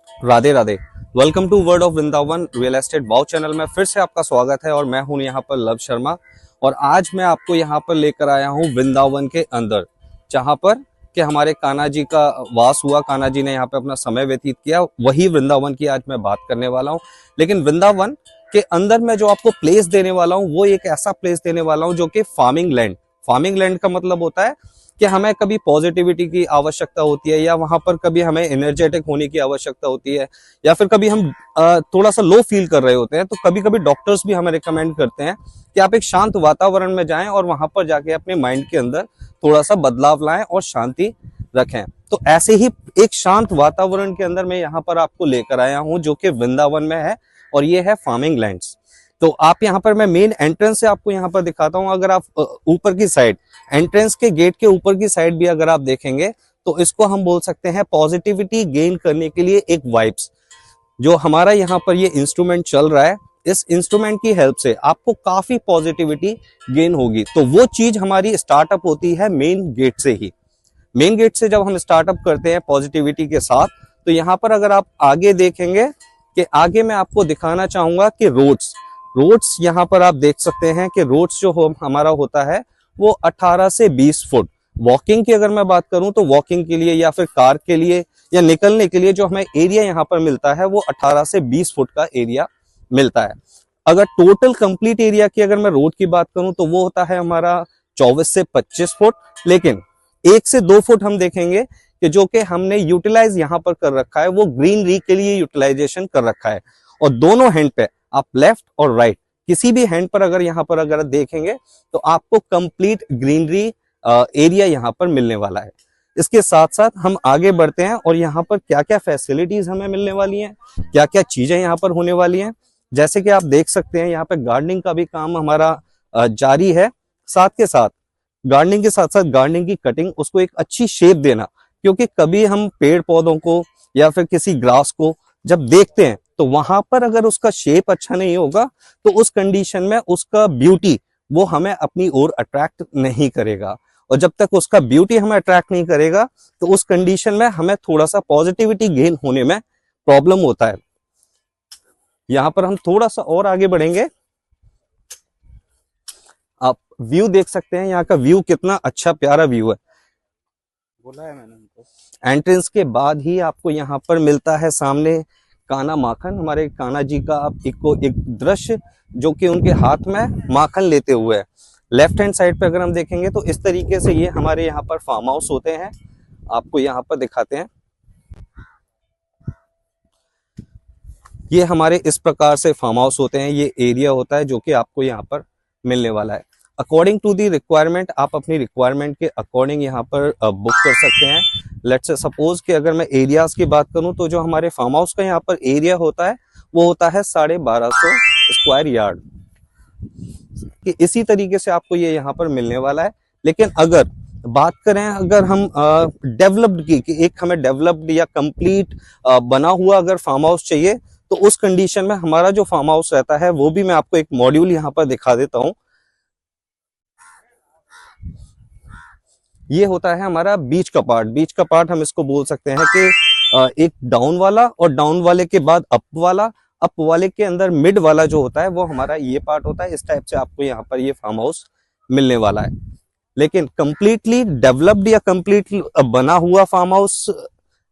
Radhe Radhe. Welcome to world of Vrindavan real estate wow channel में फिर से आपका स्वागत है और मैं हूं यहाँ पर लव शर्मा। और आज मैं आपको यहाँ पर लेकर आया हूँ वृंदावन के अंदर, जहाँ पर कि हमारे कान्हा जी का वास हुआ, कान्हा जी ने यहाँ पे अपना समय व्यतीत किया। वही वृंदावन की आज मैं बात करने वाला हूँ। लेकिन वृंदावन के अंदर मैं जो आपको प्लेस देने वाला हूँ वो एक ऐसा प्लेस देने वाला हूँ जो कि फार्मिंग लैंड। फार्मिंग लैंड का मतलब होता है कि हमें कभी पॉजिटिविटी की आवश्यकता होती है, या वहां पर कभी हमें एनर्जेटिक होने की आवश्यकता होती है, या फिर कभी हम थोड़ा सा लो फील कर रहे होते हैं, तो कभी कभी डॉक्टर्स भी हमें रिकमेंड करते हैं कि आप एक शांत वातावरण में जाएं और वहां पर जाके अपने माइंड के अंदर थोड़ा सा बदलाव लाएं और शांति रखें। तो ऐसे ही एक शांत वातावरण के अंदर मैं यहाँ पर आपको लेकर आया हूँ जो कि वृंदावन में है, और ये है फार्मिंग लैंड्स। तो आप यहाँ पर, मैं मेन एंट्रेंस से आपको यहाँ पर दिखाता हूँ। अगर आप ऊपर की साइड, एंट्रेंस के गेट के ऊपर की साइड भी अगर आप देखेंगे तो इसको हम बोल सकते हैं पॉजिटिविटी गेन करने के लिए एक वाइब्स। जो हमारा यहाँ पर ये इंस्ट्रूमेंट चल रहा है, इस इंस्ट्रूमेंट की हेल्प से आपको काफी पॉजिटिविटी गेन होगी। तो वो चीज हमारी स्टार्टअप होती है मेन गेट से ही। मेन गेट से जब हम स्टार्टअप करते हैं पॉजिटिविटी के साथ, तो यहाँ पर अगर आप आगे देखेंगे कि आगे मैं आपको दिखाना चाहूंगा कि रोड्स यहाँ पर आप देख सकते हैं कि रोड्स जो हमारा होता है वो 18 से 20 फुट। वॉकिंग की अगर मैं बात करूं तो वॉकिंग के लिए या फिर कार के लिए या निकलने के लिए जो हमें एरिया यहाँ पर मिलता है वो 18 से 20 फुट का एरिया मिलता है। अगर टोटल कंप्लीट एरिया की अगर मैं रोड की बात करूं तो वो होता है हमारा 24 से 25 फुट। लेकिन 1 से 2 फुट हम देखेंगे कि जो कि हमने यूटिलाइज यहाँ पर कर रखा है, वो ग्रीनरी के लिए यूटिलाइजेशन कर रखा है। और दोनों हैंड पे आप लेफ्ट और राइट किसी भी हैंड पर अगर यहाँ पर अगर देखेंगे तो आपको कंप्लीट ग्रीनरी एरिया यहाँ पर मिलने वाला है। इसके साथ साथ हम आगे बढ़ते हैं और यहाँ पर क्या क्या फैसिलिटीज हमें मिलने वाली हैं, क्या क्या चीजें यहाँ पर होने वाली हैं। जैसे कि आप देख सकते हैं यहाँ पे गार्डनिंग का भी काम हमारा जारी है। साथ के साथ गार्डनिंग के साथ साथ गार्डनिंग की कटिंग, उसको एक अच्छी शेप देना। क्योंकि कभी हम पेड़ पौधों को या फिर किसी ग्रास को जब देखते हैं तो वहां पर अगर उसका शेप अच्छा नहीं होगा तो उस कंडीशन में उसका ब्यूटी वो हमें अपनी ओर अट्रैक्ट नहीं करेगा। और जब तक उसका ब्यूटी हमें अट्रैक्ट नहीं करेगा तो उस कंडीशन में हमें थोड़ा सा पॉजिटिविटी गेन होने में प्रॉब्लम होता है। यहां पर हम थोड़ा सा और आगे बढ़ेंगे, आप व्यू देख सकते हैं। यहाँ का व्यू कितना अच्छा प्यारा व्यू है। बोला है मैंने उनको। एंट्रेंस के बाद ही आपको यहाँ पर मिलता है सामने कान्हा माखन, हमारे कान्हा जी का एक दृश्य जो कि उनके हाथ में माखन लेते हुए है। लेफ्ट हैंड साइड पे अगर हम देखेंगे तो इस तरीके से ये हमारे यहाँ पर फार्म हाउस होते हैं। आपको यहाँ पर दिखाते हैं, ये हमारे इस प्रकार से फार्म हाउस होते हैं। ये एरिया होता है जो कि आपको यहाँ पर मिलने वाला है। अकॉर्डिंग टू दी रिक्वायरमेंट, आप अपनी रिक्वायरमेंट के अकॉर्डिंग यहाँ पर बुक कर सकते हैं। लेट्स से सपोज कि अगर मैं एरियाज की बात करूं तो जो हमारे फार्म हाउस का यहाँ पर एरिया होता है वो होता है 1250 स्क्वायर यार्ड। कि इसी तरीके से आपको ये यहाँ पर मिलने वाला है। लेकिन अगर बात करें, अगर हम डेवलप्ड की कि एक हमें डेवलप्ड या कंप्लीट बना हुआ अगर फार्म हाउस चाहिए, तो उस कंडीशन में हमारा जो फार्म हाउस रहता है वो भी मैं आपको एक मॉड्यूल यहाँ पर दिखा देता हूँ। ये होता है हमारा बीच का पार्ट। बीच का पार्ट हम इसको बोल सकते हैं कि एक डाउन वाला, और डाउन वाले के बाद अप वाला, अप वाले के अंदर मिड वाला जो होता है वो हमारा ये पार्ट होता है। इस टाइप से आपको यहाँ पर ये फार्म हाउस मिलने वाला है। लेकिन कंप्लीटली डेवलप्ड या कंप्लीट बना हुआ फार्म हाउस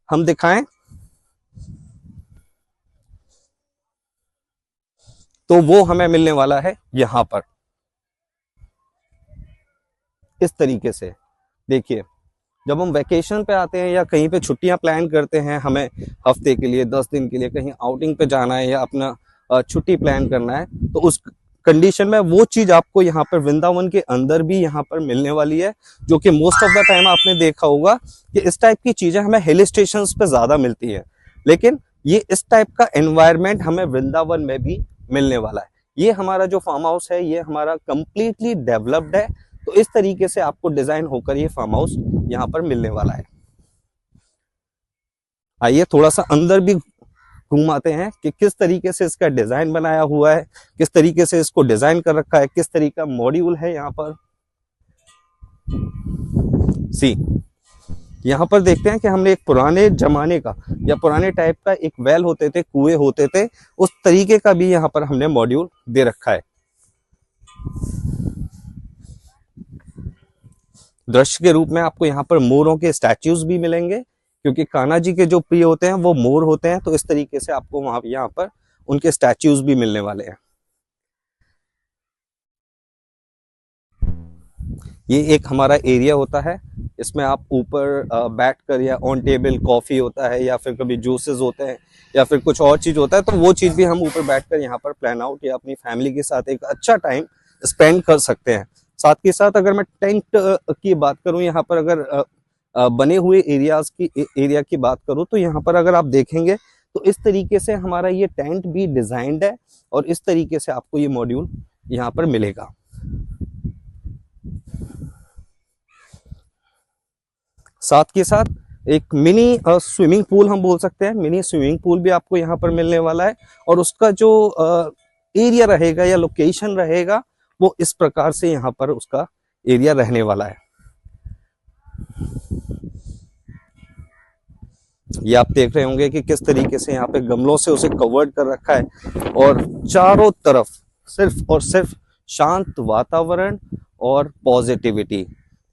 हम दिखाएं तो वो हमें मिलने वाला है यहाँ पर इस तरीके से। देखिए, जब हम वेकेशन पे आते हैं या कहीं पे छुट्टियां प्लान करते हैं, हमें हफ्ते के लिए 10 दिन के लिए कहीं आउटिंग पे जाना है या अपना छुट्टी प्लान करना है, तो उस कंडीशन में वो चीज आपको यहाँ पर वृंदावन के अंदर भी यहाँ पर मिलने वाली है। जो कि मोस्ट ऑफ द टाइम आपने देखा होगा कि इस टाइप की चीजें हमें हिल स्टेशन पे ज्यादा मिलती है, लेकिन ये इस टाइप का एनवायरमेंट हमें वृंदावन में भी मिलने वाला है। ये हमारा जो फार्म हाउस है ये हमारा कंप्लीटली डेवलप्ड है। तो इस तरीके से आपको डिजाइन होकर ये फार्म हाउस यहाँ पर मिलने वाला है। आइए थोड़ा सा अंदर भी घुमाते हैं कि किस तरीके से इसका डिजाइन बनाया हुआ है, किस तरीके से इसको डिजाइन कर रखा है, किस तरीके का मॉड्यूल है यहाँ पर। सी, यहाँ पर देखते हैं कि हमने एक पुराने जमाने का या पुराने टाइप का एक वेल होते थे, कुएं होते थे, उस तरीके का भी यहाँ पर हमने मॉड्यूल दे रखा है। दृश्य के रूप में आपको यहाँ पर मोरों के स्टैच्यूज भी मिलेंगे, क्योंकि कान्हा जी के जो प्रिय होते हैं वो मोर होते हैं, तो इस तरीके से आपको वहां यहाँ पर उनके स्टैच्यूज भी मिलने वाले हैं। ये एक हमारा एरिया होता है, इसमें आप ऊपर बैठ कर या ऑन टेबल कॉफी होता है या फिर कभी जूसेस होते हैं या फिर कुछ और चीज होता है, तो वो चीज भी हम ऊपर बैठकर यहाँ पर प्लान आउट या अपनी फैमिली के साथ एक अच्छा टाइम स्पेंड कर सकते हैं। साथ के साथ अगर मैं टेंट की बात करूं, यहाँ पर अगर बने हुए एरिया की बात करूं, तो यहाँ पर अगर आप देखेंगे तो इस तरीके से हमारा ये टेंट भी डिजाइंड है और इस तरीके से आपको ये मॉड्यूल यहाँ पर मिलेगा। साथ के साथ एक मिनी स्विमिंग पूल हम बोल सकते हैं, मिनी स्विमिंग पूल भी आपको यहाँ पर मिलने वाला है और उसका जो एरिया रहेगा या लोकेशन रहेगा वो इस प्रकार से यहाँ पर उसका एरिया रहने वाला है। ये आप देख रहे होंगे कि किस तरीके से यहाँ पे गमलों से उसे कवर्ड कर रखा है और चारों तरफ सिर्फ और सिर्फ शांत वातावरण और पॉजिटिविटी,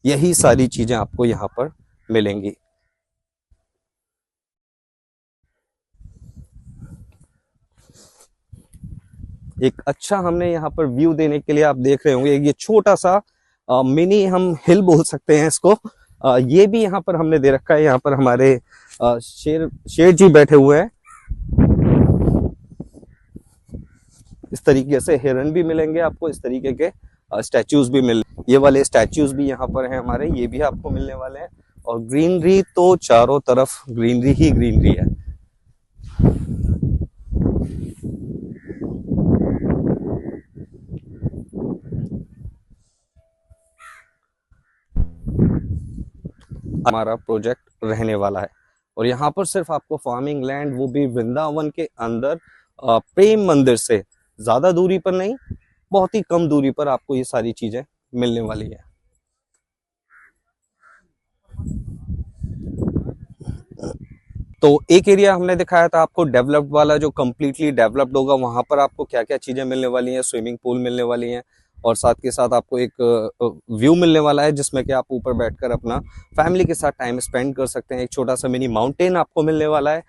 यही सारी चीजें आपको यहाँ पर मिलेंगी। एक अच्छा हमने यहाँ पर व्यू देने के लिए आप देख रहे होंगे ये छोटा सा मिनी हम हिल बोल सकते हैं इसको, ये भी यहाँ पर हमने दे रखा है। यहाँ पर हमारे शेर जी बैठे हुए हैं, इस तरीके से हिरन भी मिलेंगे आपको, इस तरीके के स्टैच्यूज भी ये वाले स्टैच्यूज भी यहाँ पर हैं हमारे, ये भी आपको मिलने वाले हैं। और ग्रीनरी तो चारों तरफ ग्रीनरी ही ग्रीनरी है। हमारा प्रोजेक्ट रहने वाला है और यहाँ पर सिर्फ आपको फार्मिंग लैंड, वो भी वृंदावन के अंदर प्रेम मंदिर से ज्यादा दूरी पर नहीं, बहुत ही कम दूरी पर आपको ये सारी चीजें मिलने वाली है। तो एक एरिया हमने दिखाया था आपको डेवलप्ड वाला, जो कम्प्लीटली डेवलप्ड होगा, वहां पर आपको क्या क्या चीजें मिलने वाली हैं, स्विमिंग पूल मिलने वाली हैं और साथ के साथ आपको एक व्यू मिलने वाला है जिसमें कि आप ऊपर बैठकर अपना फैमिली के साथ टाइम स्पेंड कर सकते हैं। एक छोटा सा मिनी माउंटेन आपको मिलने वाला है।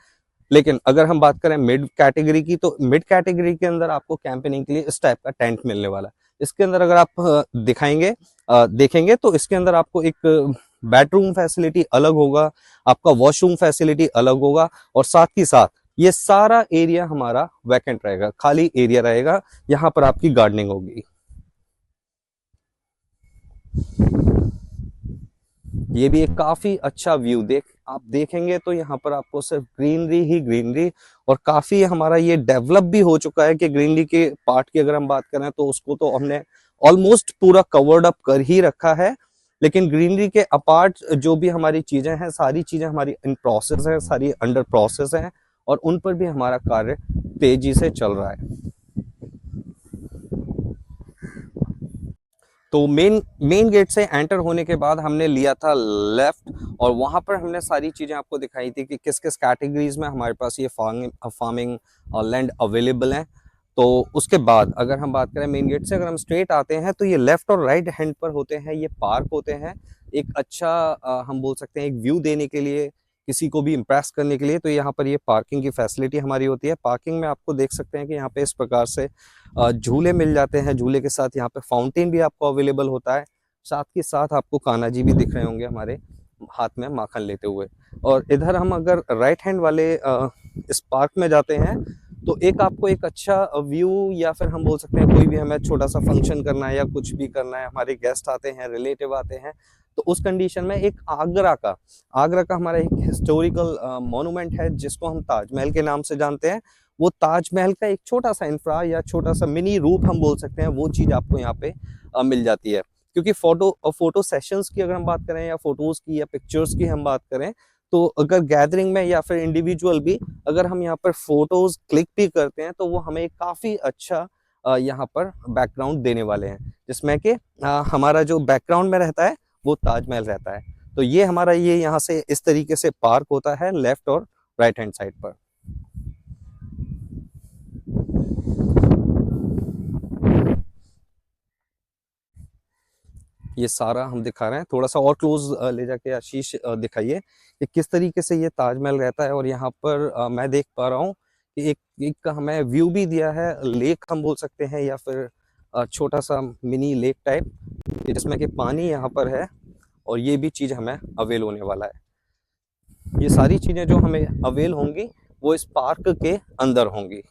लेकिन अगर हम बात करें मिड कैटेगरी की, तो मिड कैटेगरी के अंदर आपको कैंपेनिंग के लिए इस टाइप का टेंट मिलने वाला है। इसके अंदर अगर आप देखेंगे तो इसके अंदर आपको एक बेडरूम फैसिलिटी अलग होगा, आपका वॉशरूम फैसिलिटी अलग होगा और साथ ही साथ ये सारा एरिया हमारा वैकेंट रहेगा, खाली एरिया रहेगा, यहाँ पर आपकी गार्डनिंग होगी। ये भी एक काफी अच्छा व्यू आप देखेंगे तो यहाँ पर आपको सिर्फ ग्रीनरी ही ग्रीनरी, और काफी हमारा ये डेवलप भी हो चुका है कि ग्रीनरी के पार्ट की अगर हम बात करें तो उसको तो हमने ऑलमोस्ट पूरा कवर्ड अप कर ही रखा है। लेकिन ग्रीनरी के अपार्ट जो भी हमारी चीजें हैं, सारी चीजें हमारी इन प्रोसेस है, सारी अंडर प्रोसेस है और उन पर भी हमारा कार्य तेजी से चल रहा है। तो मेन गेट से एंटर होने के बाद हमने लिया था लेफ्ट और वहां पर हमने सारी चीजें आपको दिखाई थी कि किस किस कैटेगरीज में हमारे पास ये फार्मिंग लैंड अवेलेबल है। तो उसके बाद अगर हम बात करें मेन गेट से, अगर हम स्ट्रेट आते हैं तो ये लेफ्ट और राइट हैंड पर होते हैं ये पार्क होते हैं। एक अच्छा हम बोल सकते हैं एक व्यू देने के लिए, किसी को भी इम्प्रेस करने के लिए, तो यहाँ पर ये पार्किंग की फैसिलिटी हमारी होती है। पार्किंग में आपको देख सकते हैं कि यहाँ पे इस प्रकार से झूले मिल जाते हैं, झूले के साथ यहाँ पे फाउंटेन भी आपको अवेलेबल होता है। साथ के साथ आपको कान्हा जी भी दिख रहे होंगे हमारे हाथ में माखन लेते हुए। और इधर हम अगर राइट हैंड वाले इस पार्क में जाते हैं तो एक आपको एक अच्छा व्यू, या फिर हम बोल सकते हैं कोई भी हमें छोटा सा फंक्शन करना है या कुछ भी करना है, हमारे गेस्ट आते हैं, रिलेटिव आते हैं, तो उस कंडीशन में एक आगरा का हमारा एक हिस्टोरिकल मॉन्यूमेंट है जिसको हम ताजमहल के नाम से जानते हैं। वो ताजमहल का एक छोटा सा इंफ्रा या छोटा सा मिनी रूप हम बोल सकते हैं, वो चीज आपको यहाँ पे मिल जाती है। क्योंकि फोटो सेशंस की अगर हम बात करें या फोटोज की या पिक्चर्स की हम बात करें, तो अगर गैदरिंग में या फिर इंडिविजुअल भी अगर हम यहाँ पर फोटोज क्लिक भी करते हैं तो वो हमें काफी अच्छा यहाँ पर बैकग्राउंड देने वाले हैं, जिसमें कि हमारा जो बैकग्राउंड में रहता है वो ताजमहल रहता है। तो ये हमारा ये यहाँ से इस तरीके से पार्क होता है लेफ्ट और राइट हैंड साइड पर। ये सारा हम दिखा रहे हैं, थोड़ा सा और क्लोज ले जाके आशीष दिखाइए कि किस तरीके से ये ताजमहल रहता है। और यहाँ पर मैं देख पा रहा हूँ कि एक हमें व्यू भी दिया है, लेक हम बोल सकते हैं या फिर छोटा सा मिनी लेक टाइप, जिसमें कि पानी यहाँ पर है और ये भी चीज़ हमें अवेल होने वाला है। ये सारी चीज़ें जो हमें अवेल होंगी वो इस पार्क के अंदर होंगी।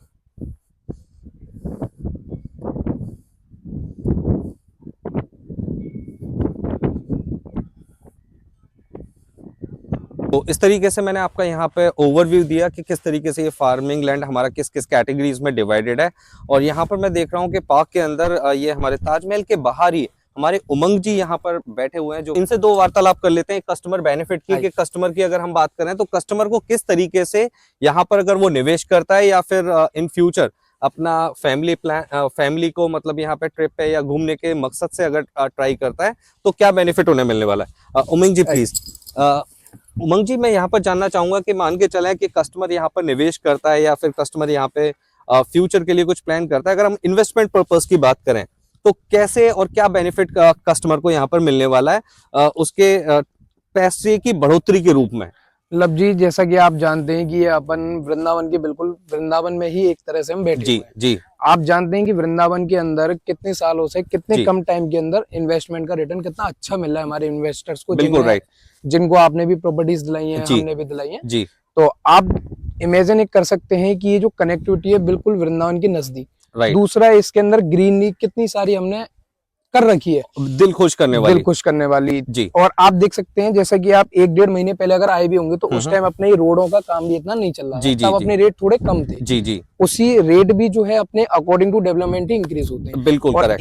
तो इस तरीके से मैंने आपका यहाँ पे ओवरव्यू दिया कि किस तरीके से ये फार्मिंग लैंड हमारा किस किस कैटेगरीज में डिवाइडेड है। और यहाँ पर मैं देख रहा हूँ कि पार्क के अंदर ये हमारे ताजमहल के बाहर ही हमारे उमंग जी यहाँ पर बैठे हुए हैं, जो इनसे दो वार्तालाप कर लेते हैं कस्टमर बेनिफिट की। कि कस्टमर की अगर हम बात करें तो कस्टमर को किस तरीके से यहाँ पर अगर वो निवेश करता है या फिर इन फ्यूचर अपना फैमिली प्लान, फैमिली को मतलब यहाँ पे ट्रिप पे या घूमने के मकसद से अगर ट्राई करता है तो क्या बेनिफिट उन्हें मिलने वाला है। उमंग जी प्लीज। उमंग जी, मैं यहाँ पर जानना चाहूंगा कि मान के चलें कि कस्टमर यहाँ पर निवेश करता है या फिर कस्टमर यहाँ पे फ्यूचर के लिए कुछ प्लान करता है, अगर हम इन्वेस्टमेंट पर्पस की बात करें तो कैसे और क्या बेनिफिट कस्टमर को यहाँ पर मिलने वाला है उसके पैसे की बढ़ोतरी के रूप में। मतलब जी, जैसा कि आप जानते हैं कि ये अपन वृंदावन के बिल्कुल वृंदावन में ही एक तरह से हम बैठे जी हुए हैं। जी। आप जानते हैं कि वृंदावन के अंदर कितने सालों से कितने कम टाइम के अंदर इन्वेस्टमेंट का रिटर्न कितना अच्छा मिल रहा है हमारे इन्वेस्टर्स को। बिल्कुल राइट। जिनको आपने भी प्रॉपर्टीज दिलाई हैं, हमने भी दिलाई हैं जी। तो आप इमेजिन कर सकते हैं कि ये जो कनेक्टिविटी है बिल्कुल वृंदावन के नजदीक। दूसरा, इसके अंदर ग्रीनरी कितनी सारी हमने कर रखी है, दिल खुश करने वाली जी। और आप देख सकते हैं जैसा कि आप 1-1.5 महीने पहले अगर आए भी होंगे तो उस टाइम अपने रोडों का काम भी इतना नहीं चल रहा था, तब अपने रेट थोड़े कम थे। जी जी। उसी रेट भी जो है अपने अकॉर्डिंग टू डेवलपमेंट ही इंक्रीज होते हैं। बिल्कुल। और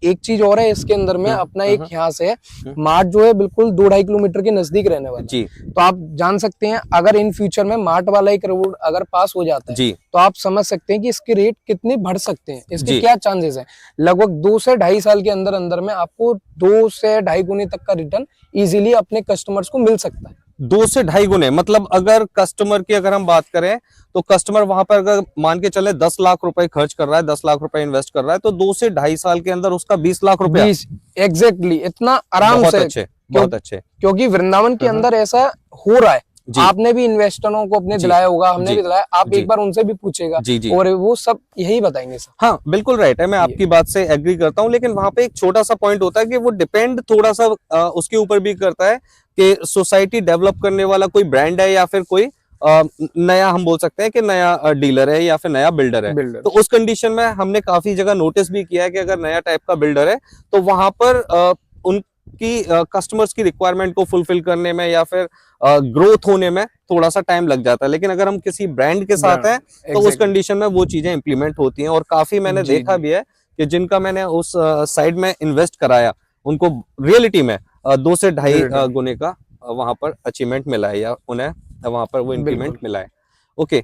एक चीज और है इसके अंदर में, अपना एक यहाँ से मार्ट जो है बिल्कुल 2-2.5 किलोमीटर के नजदीक रहने वाला जी। तो आप जान सकते हैं अगर इन फ्यूचर में मार्ट वाला एक रोड अगर पास हो जाता है जी, तो आप समझ सकते हैं कि इसके रेट कितने बढ़ सकते हैं, इसके क्या चांसेस हैं। लगभग 2 से 2.5 साल के अंदर अंदर में आपको 2 से 2.5 गुने तक का रिटर्न इजीली अपने कस्टमर्स को मिल सकता है। 2 से 2.5 गुने, मतलब अगर कस्टमर की अगर हम बात करें तो कस्टमर वहां पर अगर मान के चले 10 लाख रुपए खर्च कर रहा है, 10 लाख रुपए इन्वेस्ट कर रहा है, तो 2 से 2.5 साल के अंदर उसका 20 लाख रुपया। एग्जैक्टली, इतना आराम से। बहुत अच्छे। क्योंकि वृंदावन के अंदर ऐसा हो रहा है। आपने भी इन्वेस्टरों को अपने दिलाया होगा, हमने भी दिलाया, आप एक बार उनसे भी पूछेगा और वो सब यही बताएंगे सर। हाँ बिल्कुल राइट है, मैं आपकी बात से एग्री करता हूँ, लेकिन वहां पे एक छोटा सा पॉइंट होता है कि वो डिपेंड थोड़ा सा उसके ऊपर भी करता है कि सोसाइटी डेवलप करने वाला कोई ब्रांड है या फिर कोई नया हम बोल सकते हैं कि नया डीलर है या फिर नया बिल्डर है। तो उस कंडीशन में हमने काफी जगह नोटिस भी किया है कि अगर नया टाइप का बिल्डर है तो वहां पर उनकी कस्टमर्स की रिक्वायरमेंट को फुलफिल करने में या फिर ग्रोथ होने में थोड़ा सा टाइम लग जाता है। लेकिन अगर हम किसी ब्रांड के साथ हैं तो उस कंडीशन में वो चीजें इंप्लीमेंट होती हैं। और काफी मैंने देखा भी है कि जिनका मैंने उस साइड में इन्वेस्ट कराया उनको रियलिटी में 2 से 2.5 गुने का वहां पर अचीवमेंट मिला है या उन्हें वहां पर वो इंप्लीमेंट मिला है। ओके,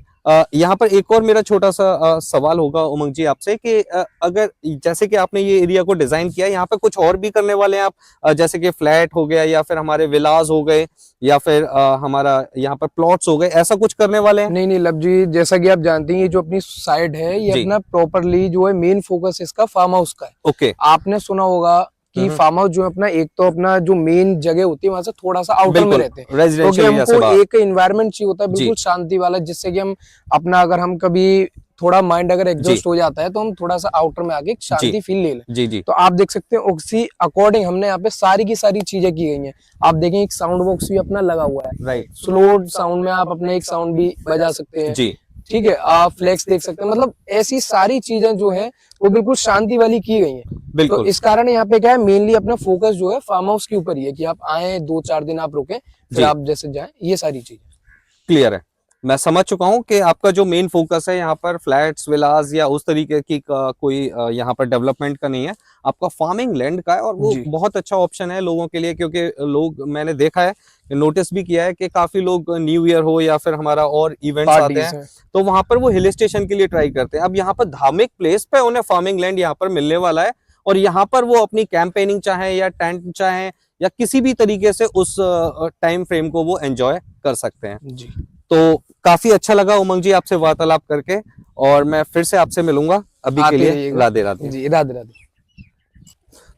यहाँ पर एक और मेरा छोटा सा सवाल होगा उमंग जी आपसे कि अगर जैसे कि आपने ये एरिया को डिजाइन किया, यहाँ पे कुछ और भी करने वाले हैं आप, जैसे कि फ्लैट हो गया या फिर हमारे विलास हो गए या फिर हमारा यहाँ पर प्लॉट्स हो गए, ऐसा कुछ करने वाले हैं? नहीं लब जी, जैसा कि आप जानते हैं ये जो अपनी साइड है ये अपना प्रॉपरली जो है मेन फोकस इसका फार्म हाउस का है। ओके, आपने सुना होगा कि फार्म हाउस जो है अपना एक तो अपना जो मेन जगह होती है वहां से थोड़ा सा आउटर में रहते हैं, क्योंकि हमको एक एनवायरनमेंट चाहिए होता है बिल्कुल शांति वाला, जिससे कि हम अपना अगर हम कभी थोड़ा माइंड अगर एग्जॉस्ट हो जाता है तो हम थोड़ा सा आउटर में आके शांति फील ले लें। तो आप देख सकते हैं उसी अकॉर्डिंग हमने यहाँ पे सारी की सारी चीजें की गई हैं। आप देखें एक साउंड बॉक्स भी अपना लगा हुआ है, स्लो साउंड में आप अपने एक साउंड भी बजा सकते हैं, ठीक है। आप फ्लेक्स देख सकते हैं, मतलब ऐसी सारी चीजें जो है वो बिल्कुल शांति वाली की गई हैं। तो इस कारण यहाँ पे क्या है, मेनली अपना फोकस जो है फार्म हाउस के ऊपर ही है कि आप आए 2-4 दिन आप रुके फिर आप जैसे जाएं, ये सारी चीजें क्लियर है। मैं समझ चुका हूं कि आपका जो मेन फोकस है यहाँ पर फ्लैट्स विलास या उस तरीके की कोई यहाँ पर डेवलपमेंट का नहीं है, आपका फार्मिंग लैंड का है। और वो बहुत अच्छा ऑप्शन है लोगों के लिए, क्योंकि लोग मैंने देखा है, नोटिस भी किया है कि काफी लोग न्यू ईयर हो या फिर हमारा और इवेंट्स आते हैं तो वहां पर वो हिल स्टेशन के लिए ट्राई करते हैं। अब यहाँ पर धार्मिक प्लेस पे उन्हें फार्मिंग लैंड यहाँ पर मिलने वाला है और यहाँ पर वो अपनी कैंपेनिंग चाहे या टेंट चाहे या किसी भी तरीके से उस टाइम फ्रेम को वो एंजॉय कर सकते हैं। जी। तो काफी अच्छा लगा उमंग जी आपसे वार्तालाप करके, और मैं फिर से आपसे मिलूंगा। अभी के लिए राधे राधे। जी, राधे राधे।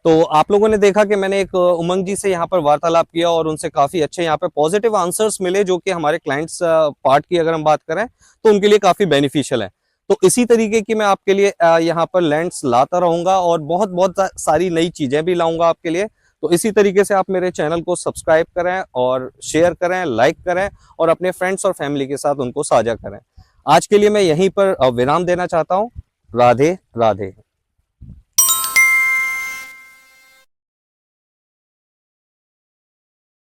तो आप लोगों ने देखा कि मैंने एक उमंग जी से यहाँ पर वार्तालाप किया और उनसे काफी अच्छे यहाँ पे पॉजिटिव आंसर्स मिले, जो कि हमारे क्लाइंट्स पार्ट की अगर हम बात करें तो उनके लिए काफी बेनिफिशियल है। तो इसी तरीके की मैं आपके लिए यहाँ पर लैंड्स लाता रहूंगा और बहुत बहुत सारी नई चीजें भी लाऊंगा आपके लिए। तो इसी तरीके से आप मेरे चैनल को सब्सक्राइब करें और शेयर करें, लाइक करें और अपने फ्रेंड्स और फैमिली के साथ उनको साझा करें। आज के लिए मैं यहीं पर विराम देना चाहता हूँ। राधे राधे।